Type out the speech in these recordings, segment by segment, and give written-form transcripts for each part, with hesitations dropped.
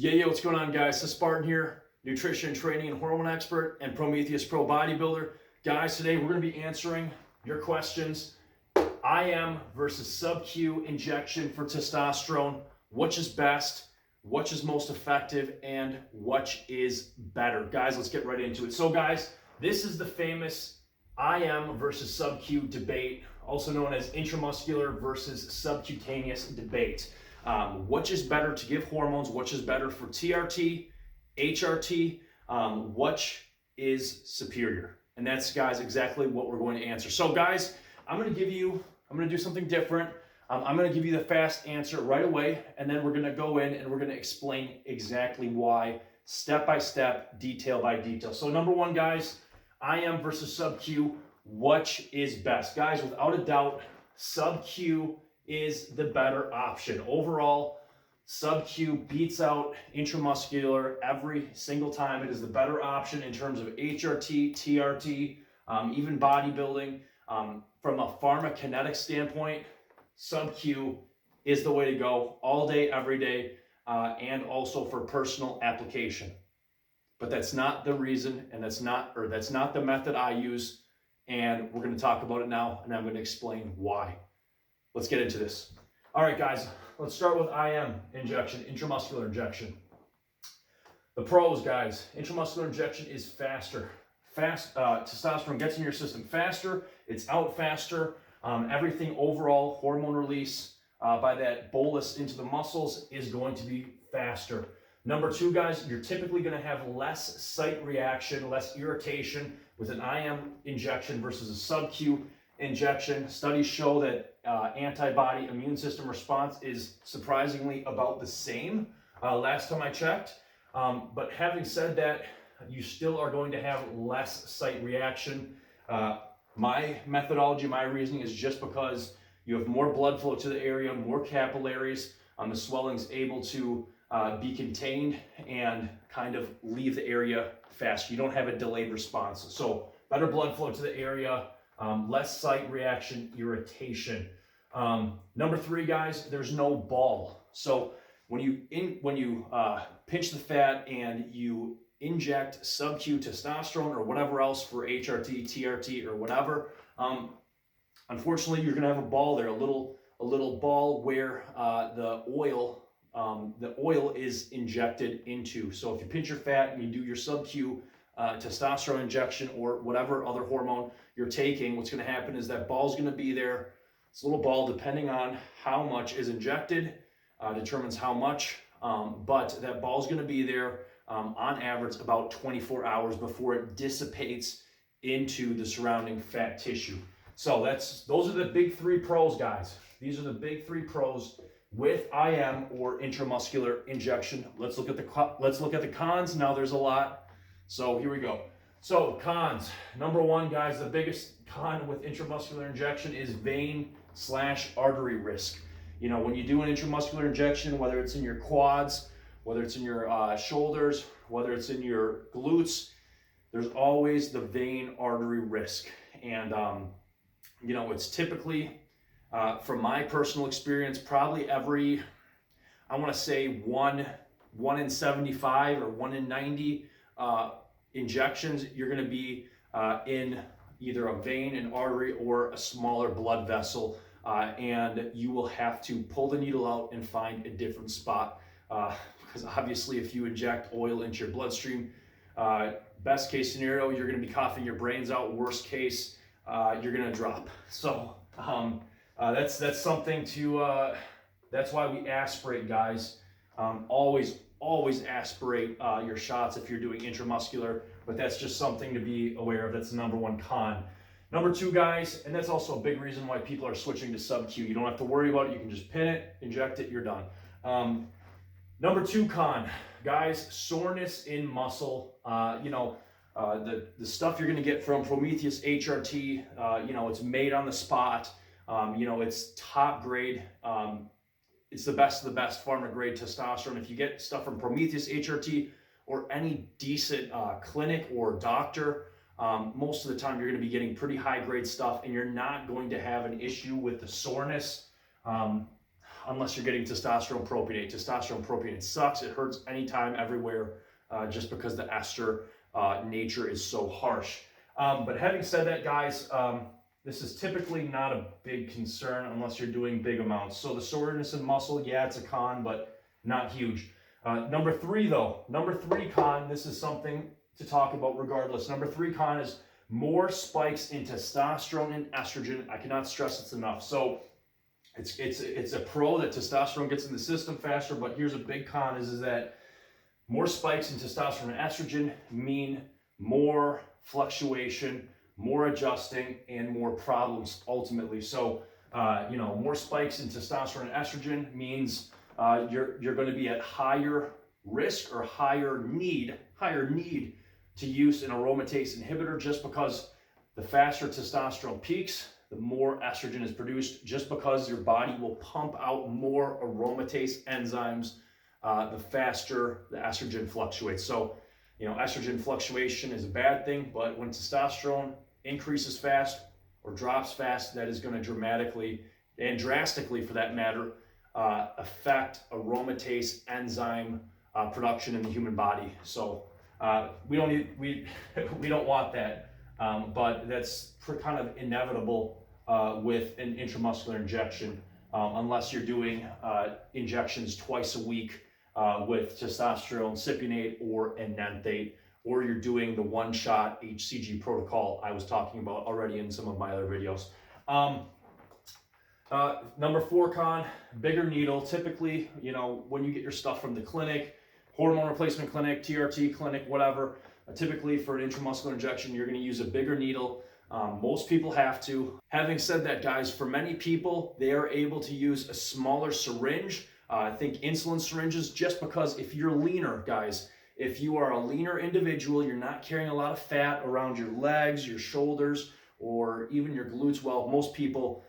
Yo, what's going on, guys? This is Spartan here, nutrition, training, and hormone expert, and Prometheus Pro bodybuilder. Guys, today we're going to be answering your questions. IM versus sub-Q injection for testosterone. Which is best? Which is most effective? And which is better? Guys, let's get right into it. So, guys, this is the famous IM versus sub-Q debate, also known as intramuscular versus subcutaneous debate. Which is better to give hormones? Which is better for TRT, HRT? Which is superior? And that's, guys, exactly what we're going to answer. So, guys, I'm going to do something different. I'm going to give you the fast answer right away, and then we're going to go in and we're going to explain exactly why, step by step, detail by detail. So, number one, guys, IM versus sub-Q, which is best? Guys, without a doubt, sub-Q is the better option. Overall, sub-Q beats out intramuscular every single time. It is the better option in terms of HRT, TRT, even bodybuilding. From a pharmacokinetic standpoint, sub-Q is the way to go all day, every day, and also for personal application. But that's not the reason, and that's not the method I use, and we're going to talk about it now, and I'm going to explain why. Let's get into this. All right, guys, let's start with IM injection, intramuscular injection. The pros, guys, intramuscular injection is faster. Testosterone gets in your system faster, it's out faster. Everything overall, hormone release by that bolus into the muscles is going to be faster. Number two, guys, you're typically going to have less site reaction, less irritation with an IM injection versus a sub-Q injection. Studies show that antibody immune system response is surprisingly about the same last time I checked. But having said that, you still are going to have less site reaction. My methodology, my reasoning is just because you have more blood flow to the area, more capillaries, the swelling's able to be contained and kind of leave the area faster. You don't have a delayed response. So better blood flow to the area, less site reaction, irritation. Number three, guys, there's no ball. So when you pinch the fat and you inject sub-Q testosterone or whatever else for HRT, TRT, or whatever, unfortunately, you're going to have a ball there, a little ball where the oil is injected into. So if you pinch your fat and you do your sub-Q testosterone injection or whatever other hormone you're taking, what's going to happen is that ball's going to be there. This little ball, depending on how much is injected, determines how much, but that ball's going to be there on average about 24 hours before it dissipates into the surrounding fat tissue. So those are the big three pros, guys. These are the big three pros with IM or intramuscular injection. Let's look at the cons. Now there's a lot. So here we go. So cons. Number one, guys, the biggest con with intramuscular injection is vein/artery risk. You know, when you do an intramuscular injection, whether it's in your quads, whether it's in your shoulders, whether it's in your glutes, there's always the vein artery risk. And, you know, it's typically, from my personal experience, probably every, I want to say one in 75 or 1 in 90 injections, you're going to be in either a vein, an artery, or a smaller blood vessel. And you will have to pull the needle out and find a different spot. Because obviously if you inject oil into your bloodstream, best case scenario, you're going to be coughing your brains out. Worst case, you're going to drop. So that's something to, that's why we aspirate, guys. Always aspirate your shots if you're doing intramuscular, but that's just something to be aware of. That's the number one con. Number two, guys, and that's also a big reason why people are switching to sub-Q. You don't have to worry about it. You can just pin it, inject it, you're done. Number two con, guys, soreness in muscle. The stuff you're going to get from Prometheus HRT, it's made on the spot. It's top grade. It's the best of the best pharma grade testosterone. If you get stuff from Prometheus HRT or any decent clinic or doctor, most of the time you're going to be getting pretty high grade stuff, and you're not going to have an issue with the soreness. unless you're getting testosterone propionate. Testosterone propionate sucks. It hurts anytime, everywhere, just because the ester nature is so harsh. But having said that, guys, this is typically not a big concern unless you're doing big amounts. So the soreness in muscle, yeah, it's a con, but not huge. Number three con, this is something to talk about regardless. Number three con is more spikes in testosterone and estrogen. I cannot stress this enough. So it's a pro that testosterone gets in the system faster, but here's a big con is that more spikes in testosterone and estrogen mean more fluctuation, more adjusting, and more problems ultimately. So, more spikes in testosterone and estrogen means you're going to be at higher risk or higher need to use an aromatase inhibitor, just because the faster testosterone peaks, the more estrogen is produced, just because your body will pump out more aromatase enzymes the faster the estrogen fluctuates. So, estrogen fluctuation is a bad thing, but when testosterone increases fast or drops fast, that is going to dramatically and drastically, for that matter, affect aromatase enzyme production in the human body. So we don't want that, but that's kind of inevitable with an intramuscular injection, unless you're doing injections twice a week with testosterone cypionate or enanthate, or you're doing the one-shot HCG protocol I was talking about already in some of my other videos. Number four con, bigger needle. Typically, when you get your stuff from the clinic, hormone replacement clinic, TRT clinic, whatever, typically for an intramuscular injection, you're going to use a bigger needle. Most people have to. Having said that, guys, for many people, they are able to use a smaller syringe. I think insulin syringes, just because if you're leaner, guys, if you are a leaner individual, you're not carrying a lot of fat around your legs, your shoulders, or even your glutes. Well, most people,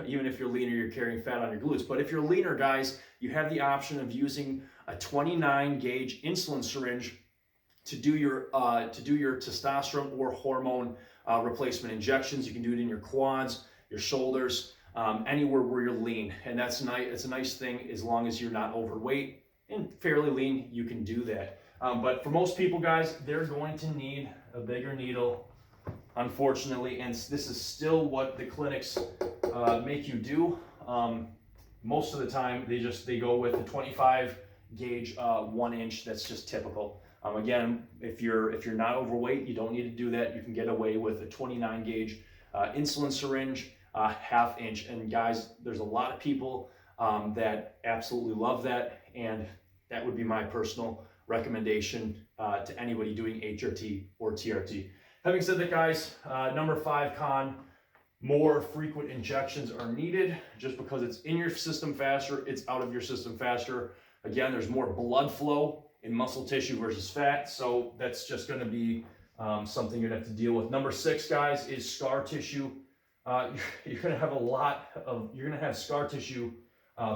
even if you're leaner, you're carrying fat on your glutes. But if you're leaner, guys, you have the option of using a 29 gauge insulin syringe to do your testosterone or hormone replacement injections. You can do it in your quads, your shoulders, anywhere where you're lean. And that's nice. It's a nice thing as long as you're not overweight and fairly lean, you can do that. But for most people, guys, they're going to need a bigger needle, unfortunately, and this is still what the clinics make you do. Most of the time, they go with a 25 gauge 1 inch. That's just typical. Again, if you're not overweight, you don't need to do that. You can get away with a 29 gauge insulin syringe, 1/2 inch. And guys, there's a lot of people that absolutely love that, and that would be my personal recommendation to anybody doing HRT or TRT. Having said that, guys, number 5 con, more frequent injections are needed, just because it's in your system faster, it's out of your system faster. Again, there's more blood flow in muscle tissue versus fat, so that's just going to be something you're going to have to deal with. Number 6, guys, is scar tissue. You're going to have scar tissue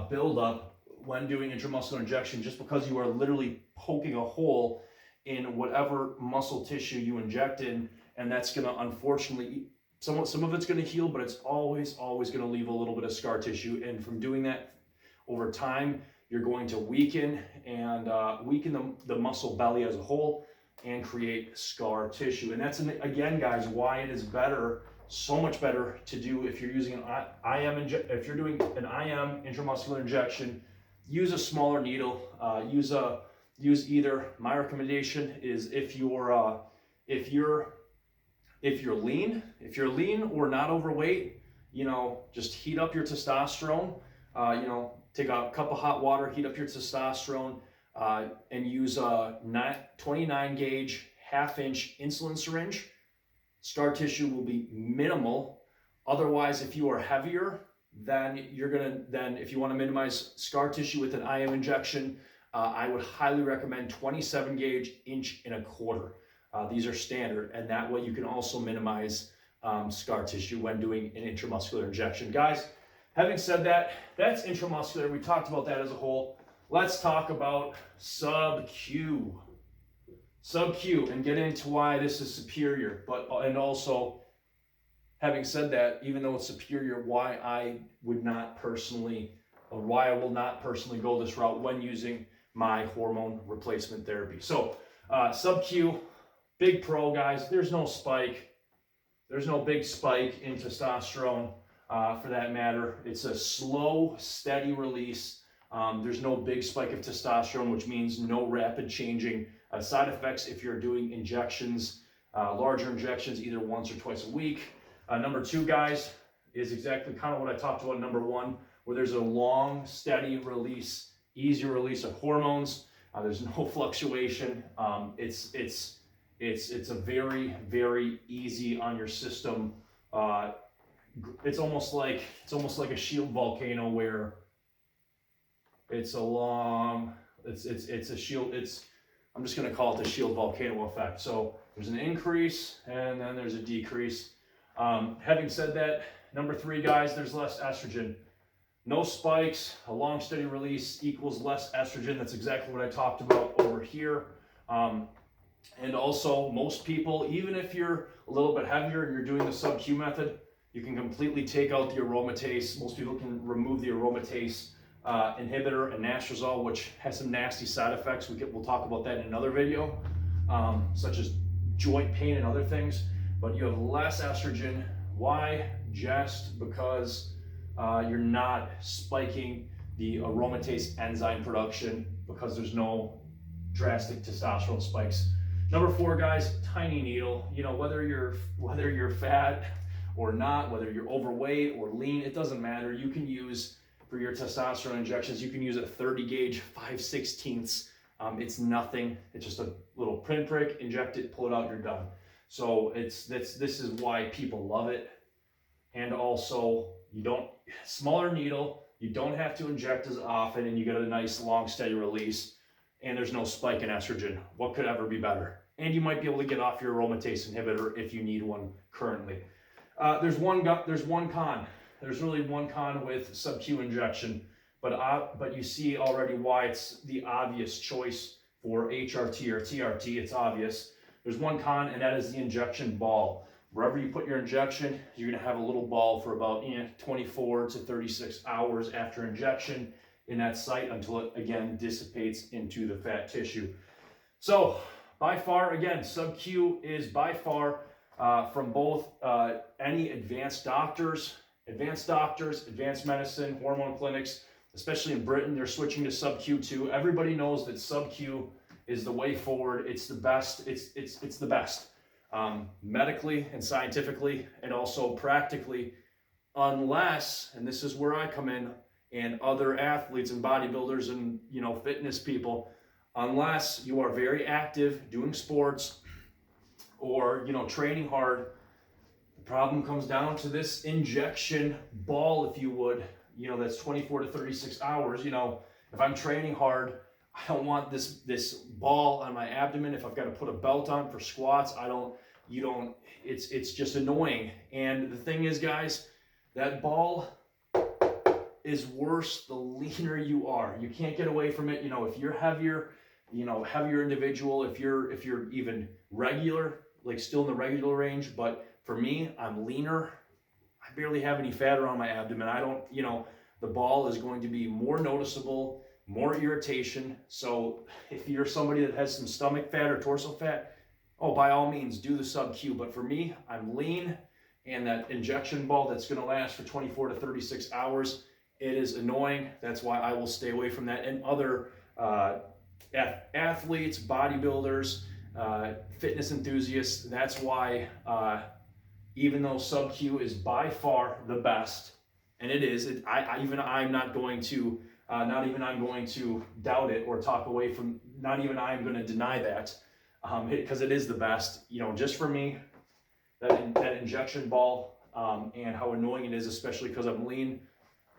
buildup when doing intramuscular injection, just because you are literally poking a hole in whatever muscle tissue you inject in, and that's going to, unfortunately, some of it's going to heal, but it's always going to leave a little bit of scar tissue. And from doing that over time, you're going to weaken the muscle belly as a whole and create scar tissue. And that's, again, guys, why it is better, so much better to do if you're using if you're doing an IM intramuscular injection, use a smaller needle. Use either, my recommendation is if you're lean or not overweight, just heat up your testosterone. Take a cup of hot water, heat up your testosterone, and use a 29 gauge 1/2 inch insulin syringe. Scar tissue will be minimal. Otherwise, if you are heavier, then if you want to minimize scar tissue with an IM injection, I would highly recommend 27 gauge 1.25 inch. These are standard, and that way you can also minimize scar tissue when doing an intramuscular injection. Guys, having said that, that's intramuscular. We talked about that as a whole. Let's talk about sub-Q. Sub-Q, and get into why this is superior. And also, having said that, even though it's superior, why I would not personally or why I will not personally go this route when using my hormone replacement therapy. So sub-Q, big pro, guys. There's no spike. There's no big spike in testosterone for that matter. It's a slow, steady release. There's no big spike of testosterone, which means no rapid changing side effects if you're doing injections, larger injections, either once or twice a week. Number two, guys, is exactly kind of what I talked about in number one, where there's a long, steady release, easy release of hormones. There's no fluctuation. It's a very, very easy on your system. It's almost like a shield volcano where it's a long, it's a shield. I'm just going to call it the shield volcano effect. So there's an increase and then there's a decrease. Having said that, number three, guys, there's less estrogen. No spikes, a long steady release equals less estrogen. That's exactly what I talked about over here. And also, most people, even if you're a little bit heavier and you're doing the sub-Q method, you can completely take out the aromatase. Most people can remove the aromatase inhibitor and anastrozole, which has some nasty side effects. We'll talk about that in another video, such as joint pain and other things. But you have less estrogen. Why? Just because you're not spiking the aromatase enzyme production, because there's no drastic testosterone spikes. Number four, guys, tiny needle. You know, whether you're fat or not, whether you're overweight or lean, it doesn't matter. You can use, for your testosterone injections, you can use a 30 gauge 5/16. It's nothing. It's just a little pinprick, inject it, pull it out, you're done. So this is why people love it. And also, smaller needle, you don't have to inject as often, and you get a nice long steady release, and there's no spike in estrogen. What could ever be better? And you might be able to get off your aromatase inhibitor if you need one currently. There's one con. There's really one con with sub-Q injection, but you see already why it's the obvious choice for HRT or TRT. It's obvious. There's one con, and that is the injection ball. Wherever you put your injection, you're going to have a little ball for about 24 to 36 hours after injection in that site until it again dissipates into the fat tissue. So by far, again, sub-Q is by far from both any advanced doctors, advanced medicine, hormone clinics, especially in Britain, they're switching to sub-Q too. Everybody knows that sub-Q is the way forward. It's the best. It's the best. Medically and scientifically and also practically, unless, and this is where I come in, and other athletes and bodybuilders and fitness people, unless you are very active doing sports or training hard, the problem comes down to this injection ball, if you would, that's 24 to 36 hours. If I'm training hard, I don't want this ball on my abdomen. If I've got to put a belt on for squats, it's just annoying. And the thing is, guys, that ball is worse the leaner you are. You can't get away from it. If you're heavier, heavier individual, if you're even regular, like still in the regular range, but for me, I'm leaner. I barely have any fat around my abdomen. The ball is going to be more noticeable, more irritation. So if you're somebody that has some stomach fat or torso fat, by all means, do the sub-Q. But for me, I'm lean, and that injection ball that's going to last for 24 to 36 hours, it is annoying. That's why I will stay away from that. And other athletes, bodybuilders, fitness enthusiasts, that's why even though sub-Q is by far the best, and it is, I'm not going to doubt it or talk away from, not even I'm going to deny that, because it is the best. Just for me, that injection ball and how annoying it is, especially because I'm lean,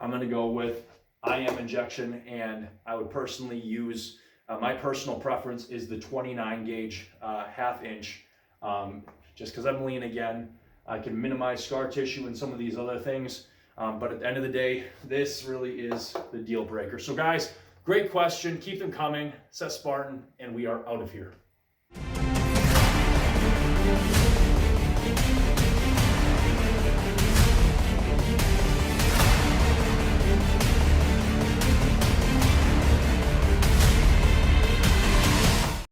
I'm going to go with IM injection, and I would personally use, my personal preference is the 29 gauge half inch, just because I'm lean again. I can minimize scar tissue and some of these other things. But at the end of the day, this really is the deal breaker. So guys, great question. Keep them coming. Seth Spartan, and we are out of here.